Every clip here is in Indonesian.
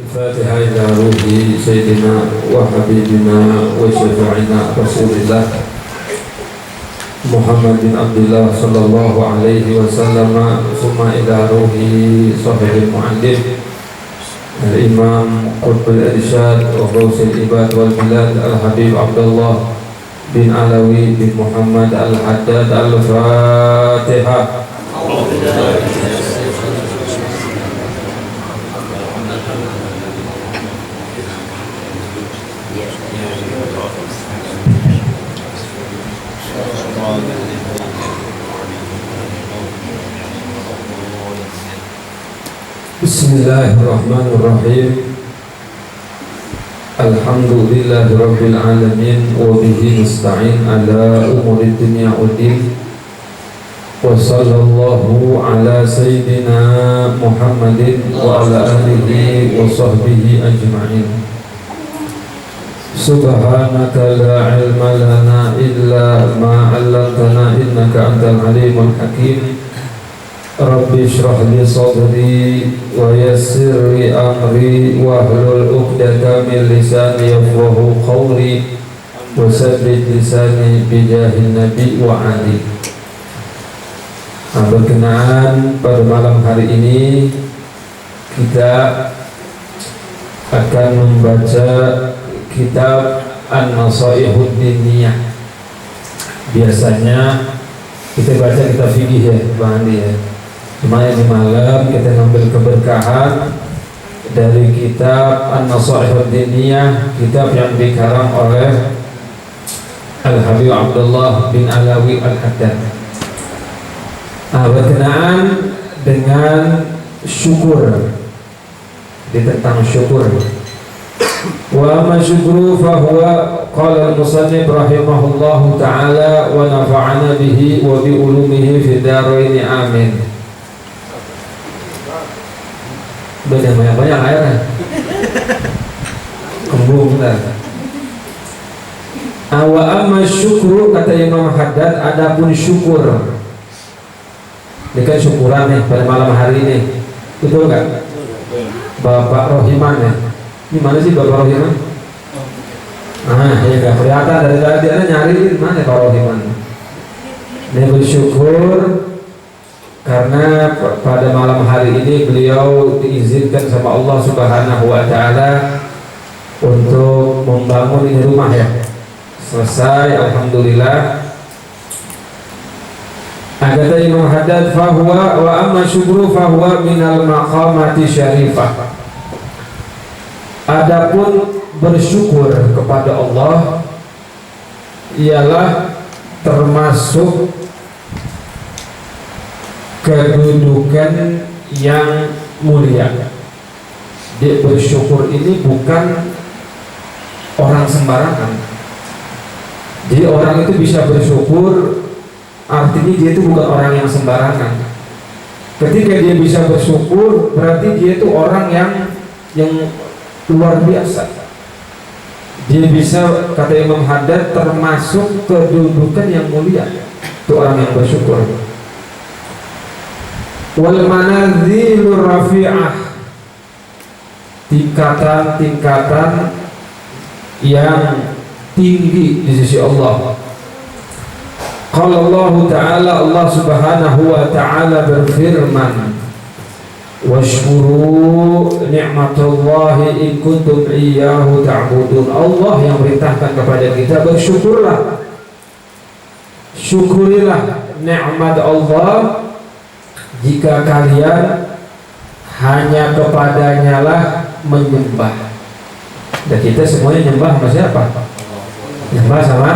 الفاتحة إلى روح سيدنا وحبيبنا وشفيعنا رسول الله محمد بن عبد الله صلى الله عليه وسلم ثم إلى روح صاحب المعلم الإمام قطب الإرشاد وغوث العباد والبلاد الحبيب عبد الله بن علوي بن محمد الحداد الفاتحة. Bismillahirrahmanirrahim. Alhamdulillahirabbil alamin wa bihi nasta'in ala umuri dunya waddin. Wa sallallahu ala sayyidina Muhammadin wa ala alihi wa sahbihi ajma'in. Subhanaka la ilma lana illa ma 'allamtana innaka antal alimul hakim. Rabbi shrah li sadri wa yassir li amri wa hlul 'uqdatam min lisani yafqahu qawli wa sabbit lisani bi jahin nabi wa ali. Berkenaan pada malam hari ini kita akan membaca kitab An-Nasaihud Diniyah. Biasanya kita baca kitab fikih ya, Bang Andi ya. Kemarin di malam kita ngambil keberkahan dari kitab An-Nasaihud Diniyah, kitab yang dikarang oleh Al-Habib Abdullah bin Alawi Al-Haddad. Berkenaan dengan syukur, tentang syukur. Wa ma syukru fa huwa qala al-musannif rahimahullahu ta'ala wa nafa'ana bihi wa bi ulumihi fid dharain amin. Udah banyak-banyak airnya kembung kan. Wa amma syukru, kata Imam Haddad, adapun syukur. Ini kan syukuran nih pada malam hari ini, betul kan? Bapak Rohiman ya. Ini mana sih Bapak Rohiman? Ya gak kelihatan dari tadi, ada nyari mana Pak Rohiman. Ini bersyukur karena pada malam hari ini beliau diizinkan sama Allah Subhanahu wa Ta'ala untuk membangun ini rumah ya. Selesai, alhamdulillah. Kata Imam Haddad, fahuwa wa amma syukru fahuwa minal maqamati syarifah. Adapun bersyukur kepada Allah ialah termasuk kedudukan yang mulia. Dia bersyukur ini bukan orang sembarangan. Jadi orang itu bisa bersyukur, artinya dia itu bukan orang yang sembarangan. Ketika dia bisa bersyukur, berarti dia itu orang yang luar biasa. Dia bisa, kata Imam Haddad, termasuk kedudukan yang mulia. Itu orang yang bersyukur. Wal manazilur rafi'ah, tingkatan-tingkatan yang tinggi di sisi Allah. Qala Allah Ta'ala, Allah Subhanahu wa Ta'ala berfirman, washkuru ni'matallahi in kuntum iyyahu ta'budun. Allah yang perintahkan kepada kita bersyukurlah, syukurilah nikmat Allah jika kalian hanya kepadanya lah menyembah. Dan kita semuanya nyembah sama siapa? Nyembah sama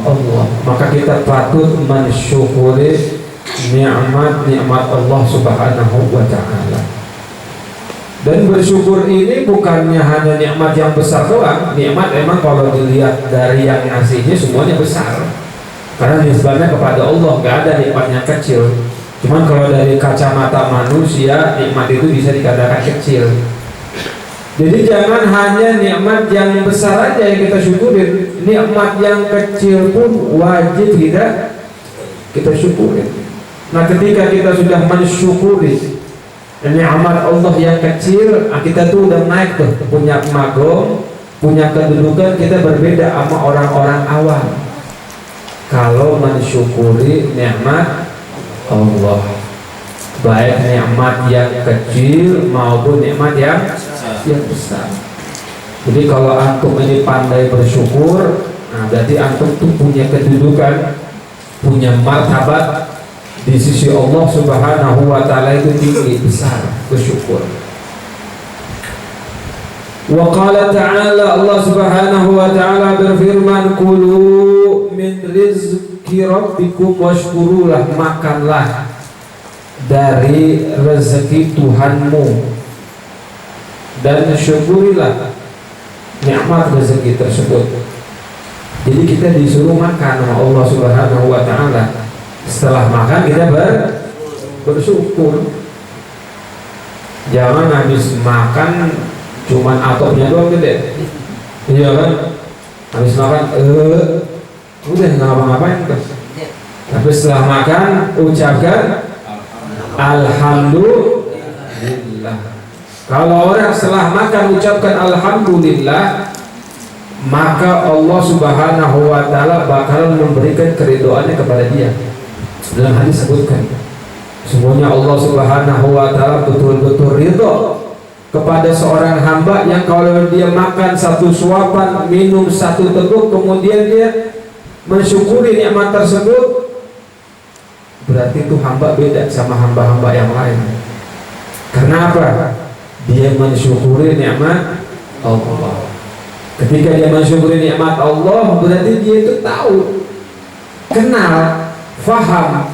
Allah. Maka kita patut mensyukuri nikmat Allah Subhanahu wa Ta'ala. Dan bersyukur ini bukannya hanya nikmat yang besar doang. Nikmat emang kalau dilihat dari yang ngasihnya semuanya besar, karena nisbahnya kepada Allah, gak ada nikmat yang kecil. Cuman kalau dari kacamata manusia, nikmat itu bisa dikatakan kecil. Jadi jangan hanya nikmat yang besar aja yang kita syukurin, nikmat yang kecil pun wajib kita syukurin. Nah, ketika kita sudah mensyukuri nikmat Allah yang kecil, kita tuh udah naik tuh, punya magom, punya kedudukan, kita berbeda sama orang-orang awam kalau mensyukuri nikmat Allah, baik nikmat yang kecil maupun nikmat yang besar. Jadi kalau antum ini pandai bersyukur, nah berarti antum tuh punya kedudukan, punya martabat di sisi Allah Subhanahu wa taala itu tinggi, besar, bersyukur. Wa qala ta'ala, Allah Subhanahu wa taala berfirman, kulu min rizki rabbikum washkurulah, makanlah dari rezeki Tuhanmu dan syukurilah nikmat rezeki tersebut. Jadi kita disuruh makan sama Allah Subhanahu wa taala. Setelah makan kita bersyukur. Jangan habis makan cuman atopnya doang gede. Iya kan? Habis makan udah nggak ngapa-ngapain tuh. Tapi setelah makan ucapkan alhamdulillah. Kalau orang setelah makan ucapkan alhamdulillah, maka Allah Subhanahu wa taala bakalan memberikan keridhoannya kepada dia. Dalam hadis sebutkan, semuanya Allah Subhanahu wa taala betul-betul ridho kepada seorang hamba yang kalau dia makan satu suapan, minum satu teguk, kemudian dia mensyukuri nikmat tersebut, berarti itu hamba beda sama hamba-hamba yang lain. Karena apa? Dia mensyukuri nikmat Allah. Ketika dia mensyukuri nikmat Allah, berarti dia itu tahu, kenal, faham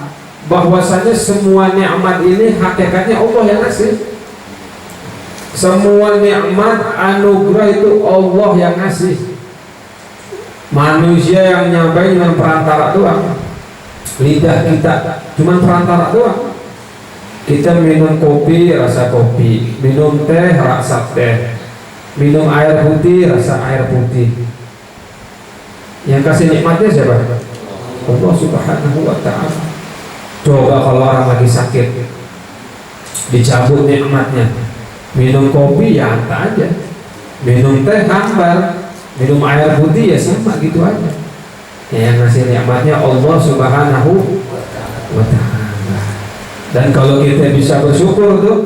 bahwasanya semua nikmat ini hakikatnya Allah yang ngasih. Semua nikmat anugerah itu Allah yang ngasih. Manusia yang nyampai dengan perantara doang. Lidah kita cuma perantara doang. Kita minum kopi rasa kopi, minum teh rasa teh, minum air putih rasa air putih. Yang kasih nikmatnya siapa? Allah Subhanahu wa ta'ala. Coba kalau orang lagi sakit, dicabut nikmatnya, minum kopi ya apa aja, minum teh hambar, minum air putih ya sama gitu aja. Yang ngasih nikmatnya Allah Subhanahu wa ta'ala. Dan kalau kita bisa bersyukur tuh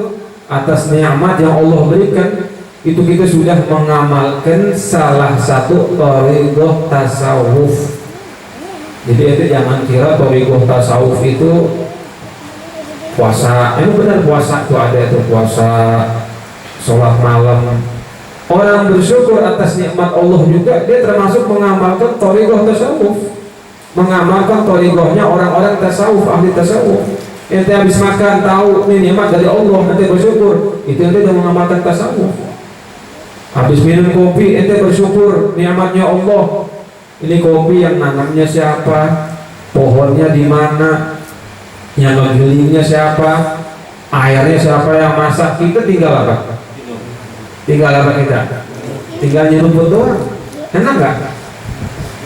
atas nikmat yang Allah berikan, itu kita sudah mengamalkan salah satu thariqah tasawuf. Jadi itu jangan kira thariqah tasawuf itu puasa. Ini benar puasa tuh ada itu, puasa, sholat malam. Orang bersyukur atas nikmat Allah juga, dia termasuk mengamalkan thariqah tasawuf, mengamalkan thariqahnya orang-orang tasawuf, ahli tasawuf. Ente habis makan tahu ini nikmat dari Allah, ente bersyukur, itu ente udah mengamalkan tasawuf. Habis minum kopi, ente bersyukur nikmatnya Allah. Ini kopi yang nanamnya siapa, pohonnya di mana, yang menggilingnya siapa, airnya siapa yang masak. Kita tinggal apa? Tinggal apa kita? Tinggal nyeruput doang. Enak nggak?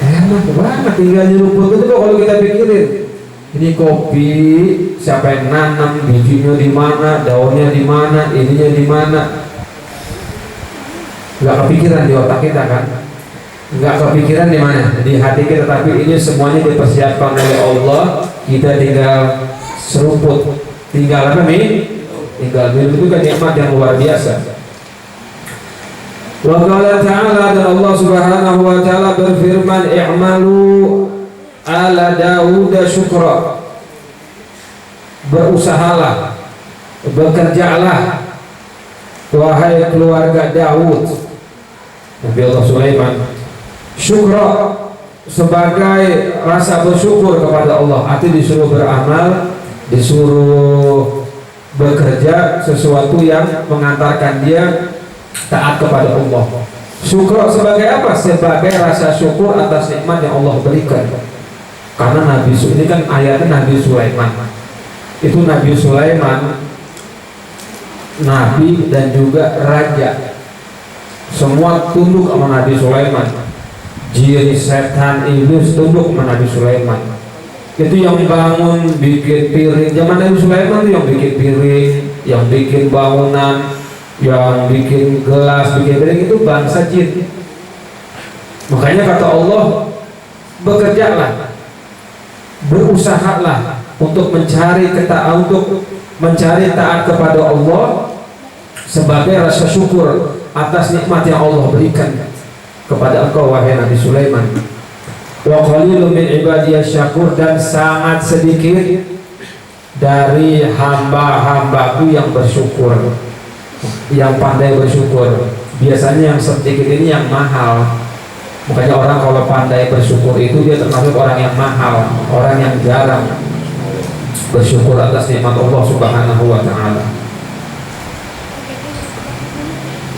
Enak banget tinggal nyeruput itu kalau kita pikirin. Ini kopi siapa yang nanam, bijinya di mana, daunnya di mana, ininya di mana. Nggak kepikiran di otak kita kan? Nggak kepikiran di mana? Di hati kita. Tapi ini semuanya dipersiapkan oleh Allah. Kita tinggal seruput, tinggal apa nih? Tinggal minum. Itu kan nikmat yang luar biasa. Wa qala ta'ala, dan Allah Subhanahu wa ta'ala berfirman, i'malu ala Daud syukra, berusahalah, bekerjalah wahai keluarga Daud, Nabi Allah Sulaiman, syukra sebagai rasa bersyukur kepada Allah. Arti disuruh beramal, disuruh bekerja sesuatu yang mengantarkan dia taat kepada Allah. Syukra sebagai apa? Sebagai rasa syukur atas nikmat yang Allah berikan. Karena Nabi ini kan ayatnya Nabi Sulaiman. Itu Nabi Sulaiman, Nabi dan juga raja, semua tunduk sama Nabi Sulaiman. Jin, setan, iblis tunduk sama Nabi Sulaiman. Itu yang bangun, bikin piring. Zaman Nabi Sulaiman itu yang bikin piring, yang bikin bangunan, yang bikin gelas, bikin piring itu bangsa jin. Makanya kata Allah, bekerjalah, berusahalah untuk mencari taat kepada Allah sebagai rasa syukur atas nikmat yang Allah berikan kepada engkau wahai Nabi Sulaiman. Wa qalilun min ibadiyasy syakur, dan sangat sedikit dari hamba-hambaku yang bersyukur, yang pandai bersyukur. Biasanya yang sedikit ini yang mahal. Makanya orang kalau pandai bersyukur itu dia termasuk orang yang mahal, orang yang jarang bersyukur atas nikmat Allah Subhanahu wa taala.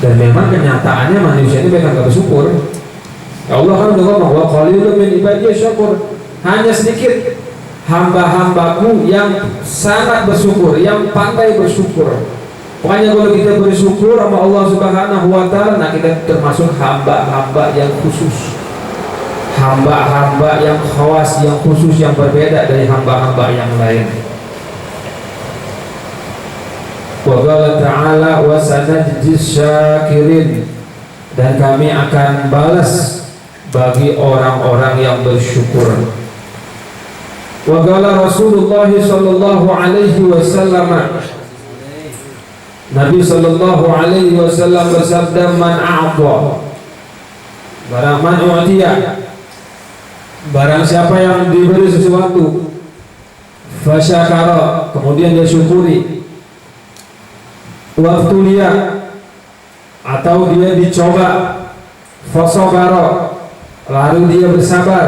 Dan memang kenyataannya manusia itu memang gak bersyukur. Ya Allah kan udah ngomong, wa qalilun min ibadiyasy syakur, hanya sedikit hamba-hambaku yang sangat bersyukur, yang pandai bersyukur. Pokoknya kalau kita bersyukur sama Allah Subhanahu wa taala, nah kita termasuk hamba-hamba yang khusus, hamba-hamba yang khawas, yang khusus, yang berbeda dari hamba-hamba yang lain. Wa qala ta'ala wa sanajzis syakirin, dan kami akan balas bagi orang-orang yang bersyukur. Wa qala Rasulullah sallallahu alaihi wasallam, Nabi sallallahu alaihi wasallam bersabda, man a'ta, barang man u'tiya, barang siapa yang diberi sesuatu, fasyakara, kemudian dia syukuri, waftuliya, atau dia dicoba, fasabara, lalu dia bersabar,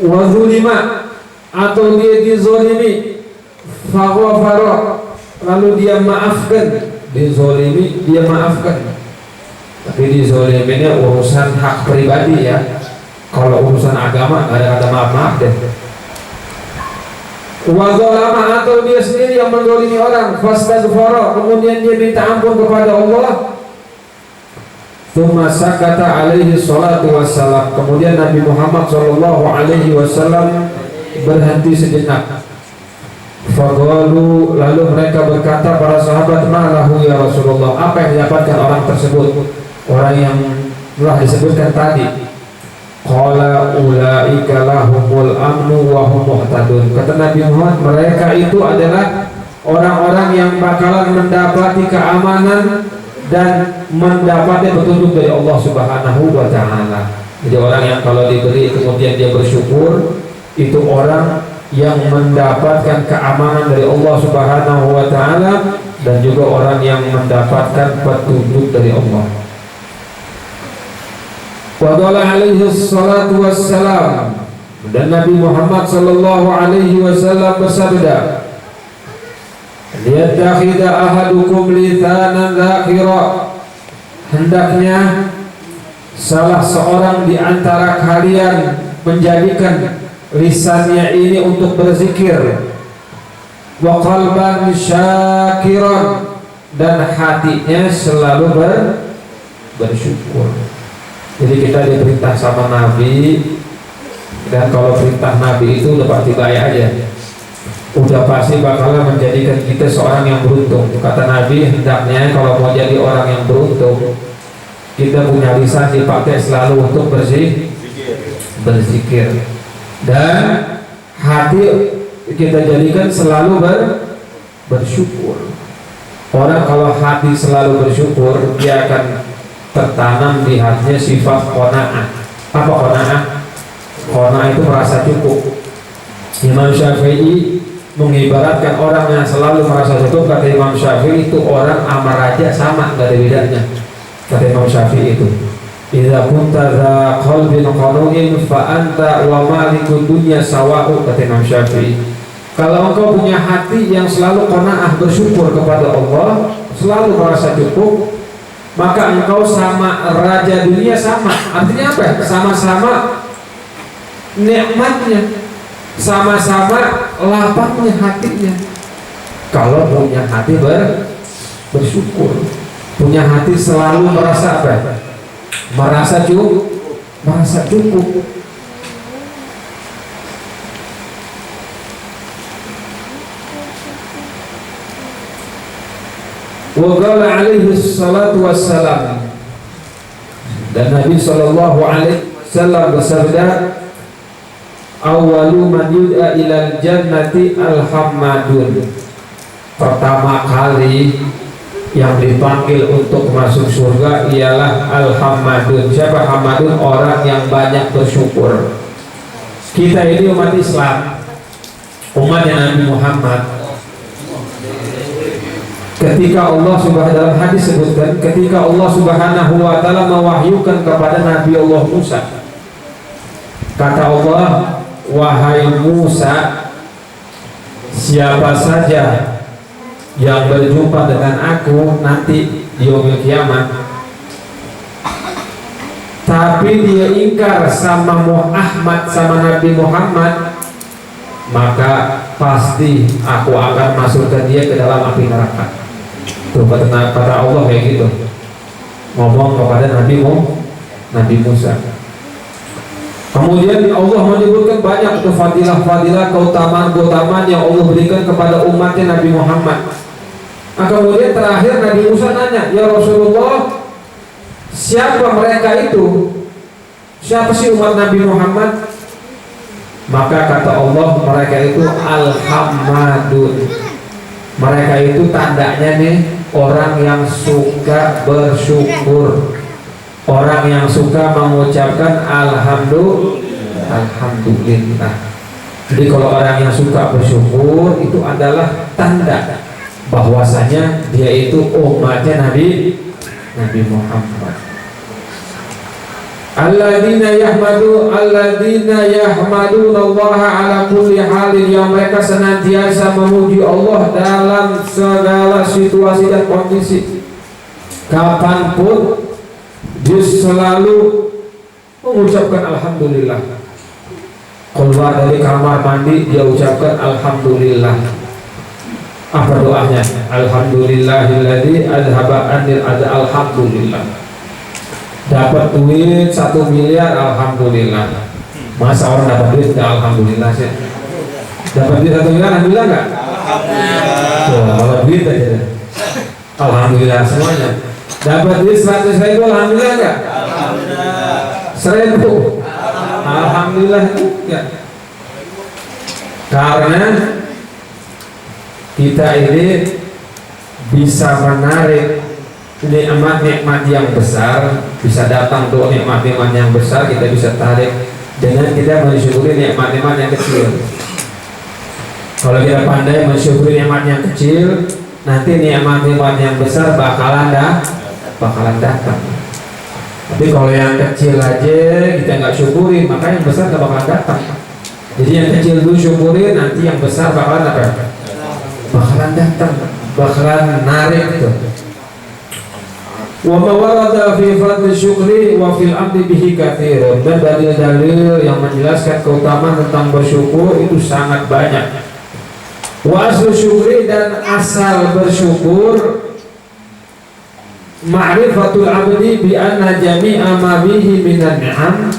wazulima, atau dia dizolimi, faghfara, lalu dia maafkan. Dizolimi, dia maafkan. Tapi dizoliminya urusan hak pribadi ya. Kalau urusan agama gak ada kata maaf-maaf deh. Wazolama, atau dia sendiri yang menzolimi orang, fastaghfara, kemudian dia minta ampun kepada Allah. Tsumma sakata alaihi salatu wassalam, kemudian Nabi Muhammad sallallahu alaihi wasallam berhenti sejenak. Faqalu, lalu mereka berkata para sahabat, malahu ya Rasulullah, apa yang didapatkan orang tersebut, orang yang telah disebutkan tadi? Qala ulaika lahumul amnu wa hum muhtadun. Kata Nabi Muhammad, mereka itu adalah orang-orang yang bakalan mendapati keamanan dan mendapati petunjuk dari Allah Subhanahu wa taala. Jadi orang yang kalau diberi kemudian dia bersyukur, itu orang yang mendapatkan keamanan dari Allah Subhanahu wa taala, dan juga orang yang mendapatkan petunjuk dari Allah. Wa qala alaihi salatu wassalam, dan Nabi Muhammad sallallahu alaihi wasallam bersabda, liyattakhidha ahadukum lithanan dzakira, hendaknya salah seorang di antara kalian menjadikan lisannya ini untuk berzikir, wa qalban syakiran, dan hatinya selalu bersyukur. Jadi kita diperintah sama Nabi, dan kalau perintah Nabi itu udah pasti baik aja, udah pasti bakalan menjadikan kita seorang yang beruntung. Kata Nabi, hendaknya kalau mau jadi orang yang beruntung, kita punya lisan dipakai selalu untuk berzikir, dan hati kita jadikan selalu bersyukur. Orang kalau hati selalu bersyukur, dia akan tertanam di hatinya sifat qanaah. Apa qanaah? Qanaah itu merasa cukup. Imam Syafi'i mengibaratkan orang yang selalu merasa cukup, kata Imam Syafi'i, itu orang sama raja sama, gak ada bedanya. Kata Imam Syafi'i itu, idza kunta dza qalbin qanu'in fa anta wa malikud dunya sawa'u. Kata Imam Syafi'i, kalau engkau punya hati yang selalu qanaah, bersyukur kepada Allah, selalu merasa cukup, maka engkau sama raja dunia sama. Artinya apa? Sama-sama nikmatnya, sama-sama lapangnya hatinya. Kalau punya hati bersyukur, punya hati selalu merasa apa? Merasa cukup. Wa qala alaihi salatu wassalam, dan Nabi sallallahu alaihi wasallam bersabda, awwalu man yud'a ilal jannati al-hammadun. Pertama kali yang dipanggil untuk masuk surga ialah al-hammadun. Siapa hammadun? Orang yang banyak bersyukur. Kita ini umat Islam, umatnya Nabi Muhammad. Ketika Allah Subhanahu dalam hadis sebutkan, ketika Allah Subhanahu wa taala mewahyukan kepada Nabi Allah Musa, kata Allah, wahai Musa, siapa saja yang berjumpa dengan aku nanti di yaumil kiamat, tapi dia ingkar sama Muhammad, sama Nabi Muhammad, maka pasti aku akan masukkan dia ke dalam api neraka. Tuh kata Allah kayak gitu, ngomong kepada Nabi Musa. Kemudian Allah menyebutkan banyak itu fadilah-fadilah, keutamaan-keutamaan yang Allah berikan kepada umatnya Nabi Muhammad. Nah, kemudian terakhir Nabi Musa nanya, ya Rasulullah, siapa mereka itu? Siapa sih umat Nabi Muhammad? Maka kata Allah, mereka itu al-hammadun. Mereka itu tandanya nih, orang yang suka bersyukur, orang yang suka mengucapkan alhamdulillah. Jadi kalau orang yang suka bersyukur itu adalah tanda bahwasanya dia itu umatnya Nabi Muhammad. Alladzina yahmadunallaha ala kulli halin, yang mereka senantiasa memuji Allah dalam segala situasi dan kondisi. Kapanpun dia selalu mengucapkan alhamdulillah. Keluar dari kamar mandi dia ucapkan alhamdulillah. Apa doanya? Alhamdulillahilladzi adhaba anil adha, alhamdulillah. Dapat duit 1 miliar, alhamdulillah. Masa orang dapat duit enggak alhamdulillah sih? Dapat duit 1 miliar alhamdulillah enggak? Alhamdulillah. Kalau duit aja alhamdulillah semuanya. Dapat duit 100.000 alhamdulillah enggak? Alhamdulillah. 1.000 alhamdulillah enggak? Karena kita ini bisa menarik nikmat-nikmat yang besar, bisa datang tuh nikmat-nikmat yang besar, kita bisa tarik dengan kita mensyukuri nikmat-nikmat yang kecil. Kalau kita pandai mensyukuri nikmat yang kecil, nanti nikmat-nikmat yang besar bakalan datang. Tapi kalau yang kecil aja kita nggak syukuri, maka yang besar nggak bakalan datang. Jadi yang kecil dulu syukuri, nanti yang besar bakalan apa? Bakalan datang, bakalan narik itu. Wa ma warada fi fadli syukri wa fil amri bihi katsirun, dan dalil-dalil yang menjelaskan keutamaan tentang bersyukur itu sangat banyak. Wa aslu syukri, dan asal bersyukur, ma'rifatul abdi bi anna jami'a ma bihi minan ni'am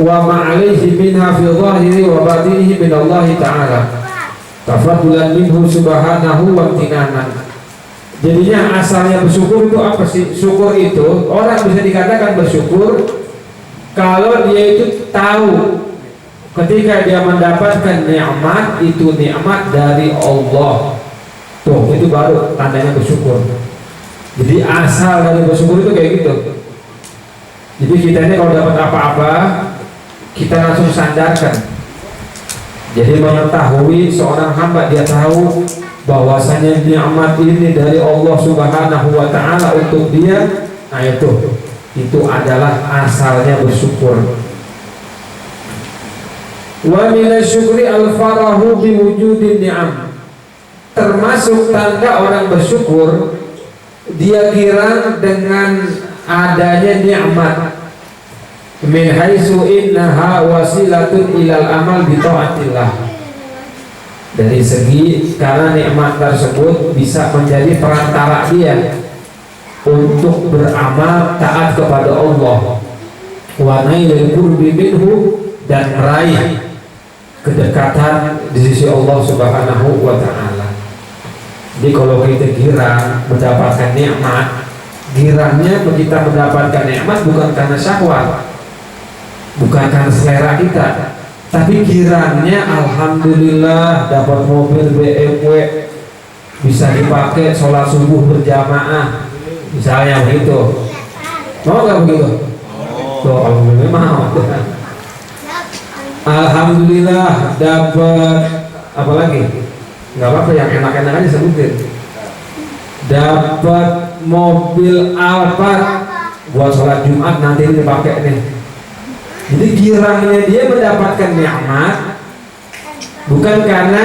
wa ma 'alaihi minha fi dhahiri wa batinihi min Allah ta'ala tafaddulan minhu subhanahu wa imtinanan. Jadinya asalnya bersyukur itu apa sih? Syukur itu orang bisa dikatakan bersyukur kalau dia itu tahu ketika dia mendapatkan nikmat itu nikmat dari Allah. Tuh, itu baru tandanya bersyukur. Jadi asal dari bersyukur itu kayak gitu. Jadi kita ini kalau dapat apa-apa kita langsung sandarkan. Jadi mengetahui seorang hamba, dia tahu bahwasanya nikmat ini dari Allah Subhanahu wa taala untuk dia. Nah itu adalah asalnya bersyukur. Wa minasyukri al-farahu biwujudin ni'am. Termasuk tanda orang bersyukur, dia girang dengan adanya nikmat. Min haitsu innaha wasilatun ilal amal bi taatillah. Dari segi karena nikmat tersebut bisa menjadi perantara dia untuk beramal taat kepada Allah, wa nailul qurbi minhu, dan meraih kedekatan di sisi Allah Subhanahu wa taala. Jadi kalau kita girang mendapatkan nikmat, girangnya kita mendapatkan nikmat bukan karena syahwat, bukan karena selera kita, tapi girangnya alhamdulillah dapat mobil BMW, bisa dipakai sholat subuh berjamaah, misalnya begitu. Mau nggak begitu? Tuh, kalau memang mau. Alhamdulillah dapat apa lagi? Nggak apa-apa, yang enak-enak aja sebutin. Dapat mobil Alphard buat sholat Jumat nanti ini dipakai nih. Jadi girangnya dia mendapatkan nikmat bukan karena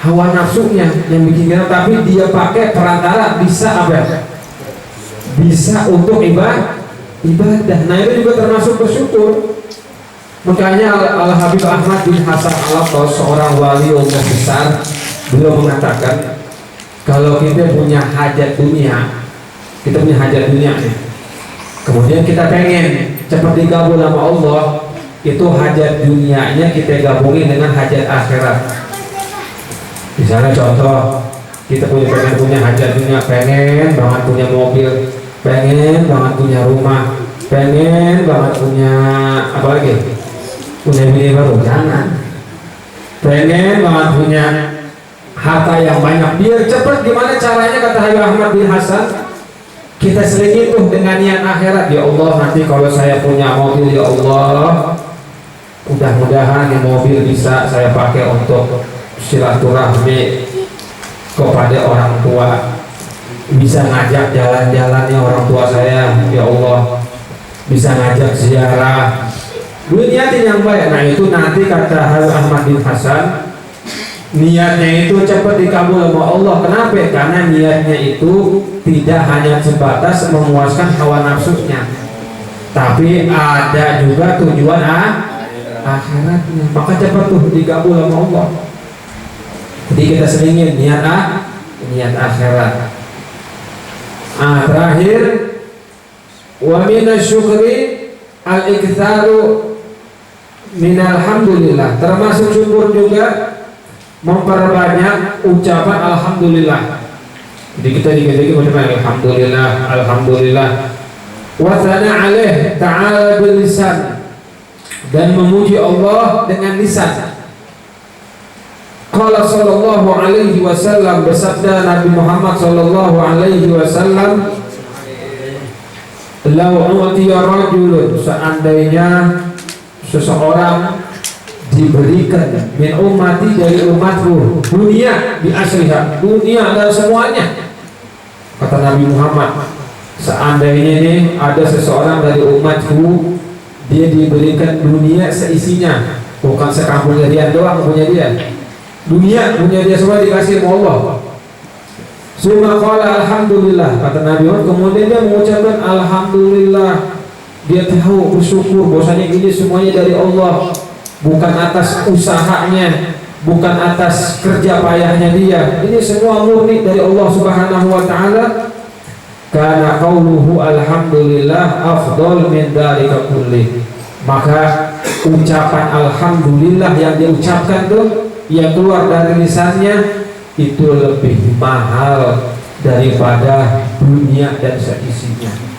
hawa nafsunya yang bikin girang, tapi dia pakai perantara bisa apa? Bisa untuk ibadah. Nah itu juga termasuk bersyukur. Makanya Al-Habib Ahmad bin Hasan Al-Attas, seorang wali Allah besar, beliau mengatakan kalau kita punya hajat dunia, kemudian kita pengen cepat digabung sama Allah, itu hajat dunianya kita gabungin dengan hajat akhirat. Misalnya contoh, kita pengen punya hajat dunia, pengen banget punya mobil, pengen banget punya rumah, pengen banget punya apa lagi? Punya bini baru, jangan. Pengen banget punya harta yang banyak, biar cepat. Gimana caranya? Kata Habib Ahmad bin Hasan, kita selingi tuh dengan niat akhirat. Ya Allah, nanti kalau saya punya mobil, ya Allah, mudah-mudahan di mobil bisa saya pakai untuk silaturahmi kepada orang tua, bisa ngajak jalan-jalannya orang tua saya, ya Allah, bisa ngajak ziarah. Niatin yang baik. Nah itu nanti kata Habib Ahmad bin Hasan, niatnya itu cepat dikabul sama Allah. Kenapa? Karena niatnya itu tidak hanya sebatas memuaskan hawa nafsunya, tapi ada juga tujuan akhiratnya. Maka cepat tuh dikabul sama Allah. Jadi kita selingin niat akhirat. Terakhir, wa minasyukri al-iktsaru minalhamdulillah, termasuk syukur juga memperbanyak ucapan alhamdulillah. Jadi kita dikit-dikit mengucapkan alhamdulillah, alhamdulillah. Wa tsana alaih ta'ala bil lisan, dan memuji Allah dengan lisan. Qala sallallahu alaihi wasallam, bersabda Nabi Muhammad sallallahu alaihi wasallam, "Lau utiya rajulun," seandainya seseorang diberikan min ummati, dari umatku, dunia bi asriha, dunia dan semuanya. Kata Nabi Muhammad, seandainya ini ada seseorang dari umatku, dia diberikan dunia seisinya, bukan sekampungnya dia doang punya dia, dunia punya dia semua dikasih oleh Allah. Suma qala alhamdulillah, kata Nabi Muhammad, kemudian dia mengucapkan alhamdulillah. Dia tahu, bersyukur bahwasanya ini semuanya dari Allah, bukan atas usahanya, bukan atas kerja payahnya dia. Ini semua murni dari Allah Subhanahu wa taala. Kana qauluhu alhamdulillah afdal min dzalika kulli. Maka ucapan alhamdulillah yang dia ucapkan tuh, yang keluar dari lisannya, itu lebih mahal daripada dunia dan seisinya.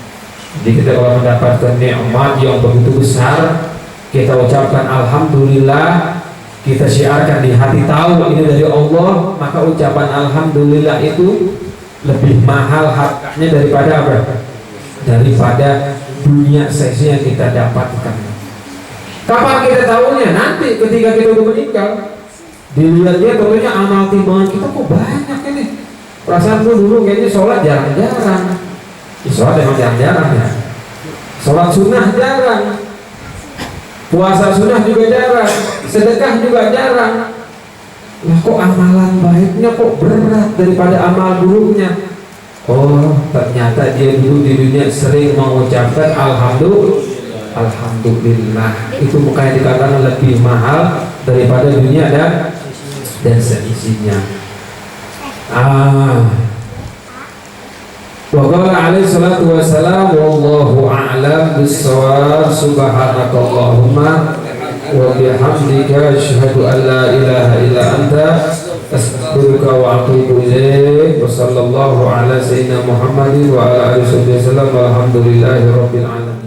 Jadi kita kalau mendapatkan nikmat yang begitu besar, kita ucapkan alhamdulillah, kita syiarkan di hati tahu ini dari Allah, maka ucapan alhamdulillah itu lebih mahal harganya daripada apa? Daripada dunia seisi yang kita dapatkan. Kapan kita tahunya? Nanti ketika kita udah meninggal. Dilihat dia tentunya amal timbangan kita kok banyak ini. Perasaan dulu kayaknya sholat jarang-jarang. Sholat emang jarang-jarang ya. Sholat sunnah jarang, puasa sunnah juga jarang, sedekah juga jarang. Lah kok amalan baiknya kok berat daripada amal buruknya? Oh, ternyata dia dulu di dunia sering mengucapkan alhamdulillah. Itu makanya dikatakan lebih mahal daripada dunia dan seisinya. Wa qala alaihi salatu wassalam, wallahu a'lam bis-shawab, subhanakallahumma wa bihamdika asyhadu an la ilaha illa anta astaghfiruka wa atubu ilaik. Wassallallahu ala sayyidina Muhammadin wa ala alihi wasallam. Walhamdulillahi rabbil alamin.